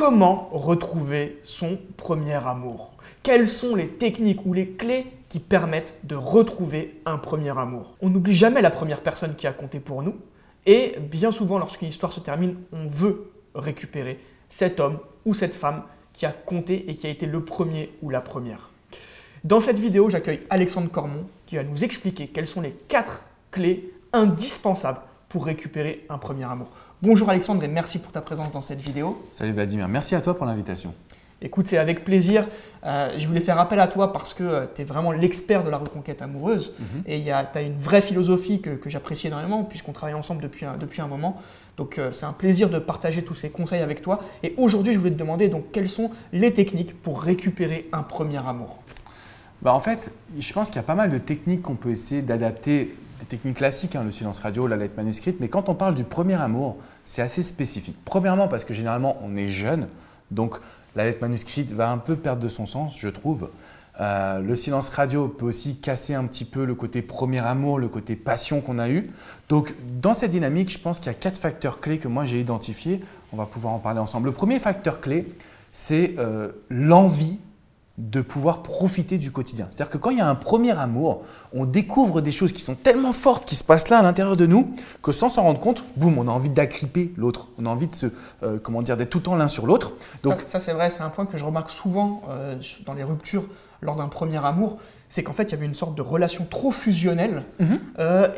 comment retrouver son premier amour? Quelles sont les techniques ou les clés qui permettent de retrouver un premier amour? On n'oublie jamais la première personne qui a compté pour nous et bien souvent lorsqu'une histoire se termine, on veut récupérer cet homme ou cette femme qui a compté et qui a été le premier ou la première. Dans cette vidéo, j'accueille Alexandre Cormon qui va nous expliquer quelles sont les 4 clés indispensables pour récupérer un premier amour. Bonjour Alexandre et merci pour ta présence dans cette vidéo. Salut Vladimir, merci à toi pour l'invitation. Écoute, c'est avec plaisir. Je voulais faire appel à toi parce que tu es vraiment l'expert de la reconquête amoureuse et tu as une vraie philosophie que j'apprécie énormément puisqu'on travaille ensemble depuis un moment. Donc c'est un plaisir de partager tous ces conseils avec toi. Et aujourd'hui, je voulais te demander donc, quelles sont les techniques pour récupérer un premier amour? En fait, je pense qu'il y a pas mal de techniques qu'on peut essayer d'adapter, des techniques classiques, le silence radio, la lettre manuscrite, mais quand on parle du premier amour, c'est assez spécifique. Premièrement parce que généralement on est jeune, donc la lettre manuscrite va un peu perdre de son sens, je trouve. Le silence radio peut aussi casser un petit peu le côté premier amour, le côté passion qu'on a eu. Donc dans cette dynamique, je pense qu'il y a 4 facteurs clés que moi j'ai identifiés. On va pouvoir en parler ensemble. Le premier facteur clé, c'est l'envie de pouvoir profiter du quotidien. C'est-à-dire que quand il y a un premier amour, on découvre des choses qui sont tellement fortes qui se passent là à l'intérieur de nous que sans s'en rendre compte, boum, on a envie d'agripper l'autre. On a envie de d'être tout le temps l'un sur l'autre. Donc ça c'est vrai, c'est un point que je remarque souvent dans les ruptures lors d'un premier amour, c'est qu'en fait il y avait une sorte de relation trop fusionnelle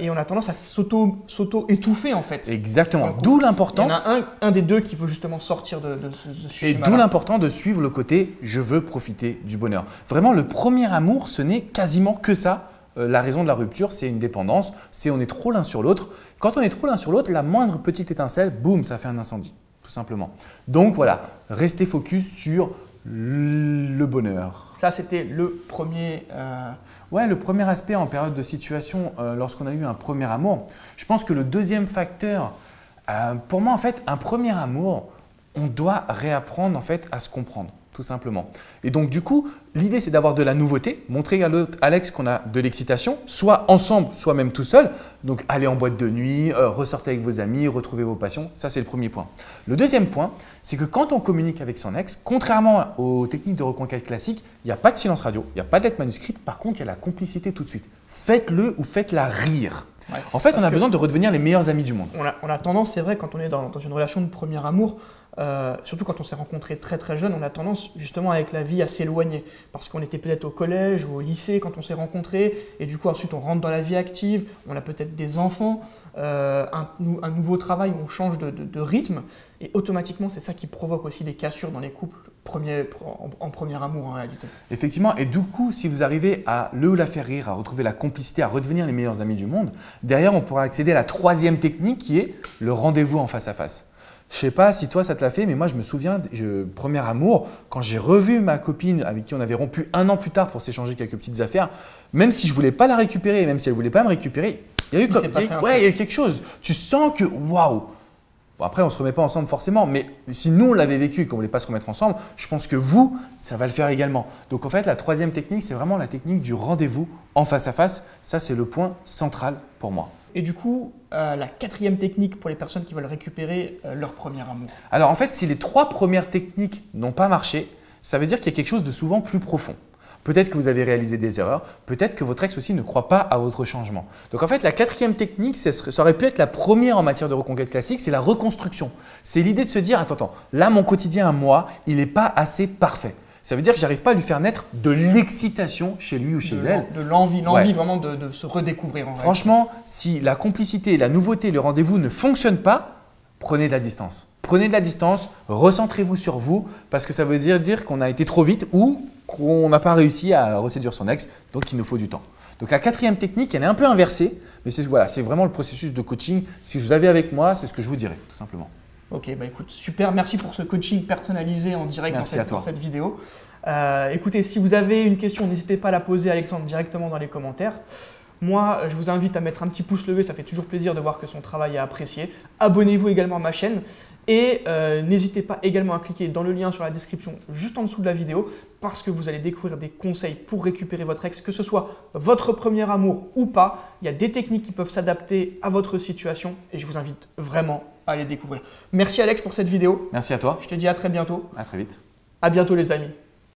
et on a tendance à s'auto-étouffer en fait. Exactement, d'où l'important. Il y en a un des deux qui veut justement sortir de ce schéma. Et d'où l'important de suivre le côté « je veux profiter du bonheur ». Vraiment, le premier amour, ce n'est quasiment que ça. La raison de la rupture, c'est une dépendance, c'est on est trop l'un sur l'autre. Quand on est trop l'un sur l'autre, la moindre petite étincelle, boum, ça fait un incendie, tout simplement. Donc voilà, restez focus sur le bonheur. Ça, c'était le premier… Ouais, le premier aspect en période de situation, lorsqu'on a eu un premier amour. Je pense que le deuxième facteur, pour moi, en fait, un premier amour, on doit réapprendre en fait, à se comprendre, tout simplement. Et donc, du coup, l'idée, c'est d'avoir de la nouveauté, montrer à l'autre, Alex, qu'on a de l'excitation, soit ensemble, soit même tout seul. Donc, aller en boîte de nuit, ressortir avec vos amis, retrouver vos passions. Ça, c'est le premier point. Le deuxième point, c'est que quand on communique avec son ex, contrairement aux techniques de reconquête classiques, il n'y a pas de silence radio, il n'y a pas de lettre manuscrite. Par contre, il y a la complicité tout de suite. Faites-le ou faites-la rire. Ouais, en fait, on a besoin de redevenir les meilleurs amis du monde. On a tendance, c'est vrai, quand on est dans une relation de premier amour, surtout quand on s'est rencontrés très très jeune, on a tendance justement avec la vie à s'éloigner parce qu'on était peut-être au collège ou au lycée quand on s'est rencontrés et du coup ensuite on rentre dans la vie active, on a peut-être des enfants, un nouveau travail où on change de rythme et automatiquement c'est ça qui provoque aussi des cassures dans les couples en premier amour en réalité. Effectivement, et du coup si vous arrivez à le ou la faire rire, à retrouver la complicité, à redevenir les meilleurs amis du monde, derrière on pourra accéder à la troisième technique qui est le rendez-vous en face à face. Je ne sais pas si toi ça te l'a fait, mais moi je me souviens, premier amour, quand j'ai revu ma copine avec qui on avait rompu 1 an plus tard pour s'échanger quelques petites affaires, même si je ne voulais pas la récupérer, même si elle ne voulait pas me récupérer, il y a eu quelque chose. Tu sens que waouh! Bon, après, on ne se remet pas ensemble forcément, mais si nous on l'avait vécu et qu'on ne voulait pas se remettre ensemble, je pense que vous, ça va le faire également. Donc en fait, la troisième technique, c'est vraiment la technique du rendez-vous en face à face. Ça, c'est le point central pour moi. Et du coup, la 4e technique pour les personnes qui veulent récupérer leur premier amour. Alors en fait, si les 3 premières techniques n'ont pas marché, ça veut dire qu'il y a quelque chose de souvent plus profond. Peut-être que vous avez réalisé des erreurs, peut-être que votre ex aussi ne croit pas à votre changement. Donc en fait, la 4e technique, ça aurait pu être la première en matière de reconquête classique, c'est la reconstruction. C'est l'idée de se dire, attends, là mon quotidien à moi, il n'est pas assez parfait. Ça veut dire que je n'arrive pas à lui faire naître de l'excitation chez lui ou chez elle. De l'envie vraiment de se redécouvrir. Franchement, si la complicité, la nouveauté, le rendez-vous ne fonctionnent pas, prenez de la distance. Prenez de la distance, recentrez-vous sur vous parce que ça veut dire qu'on a été trop vite ou qu'on n'a pas réussi à reséduire son ex, donc il nous faut du temps. Donc la 4e technique, elle est un peu inversée, mais c'est vraiment le processus de coaching. Si vous avez avec moi, c'est ce que je vous dirais, tout simplement. Ok, bah écoute, super, merci pour ce coaching personnalisé en direct dans cette vidéo. Écoutez, si vous avez une question, n'hésitez pas à la poser à Alexandre directement dans les commentaires. Moi, je vous invite à mettre un petit pouce levé, ça fait toujours plaisir de voir que son travail est apprécié. Abonnez-vous également à ma chaîne et n'hésitez pas également à cliquer dans le lien sur la description juste en dessous de la vidéo parce que vous allez découvrir des conseils pour récupérer votre ex, que ce soit votre premier amour ou pas. Il y a des techniques qui peuvent s'adapter à votre situation et je vous invite vraiment à les découvrir. Merci Alex pour cette vidéo. Merci à toi. Je te dis à très bientôt. À très vite. À bientôt les amis.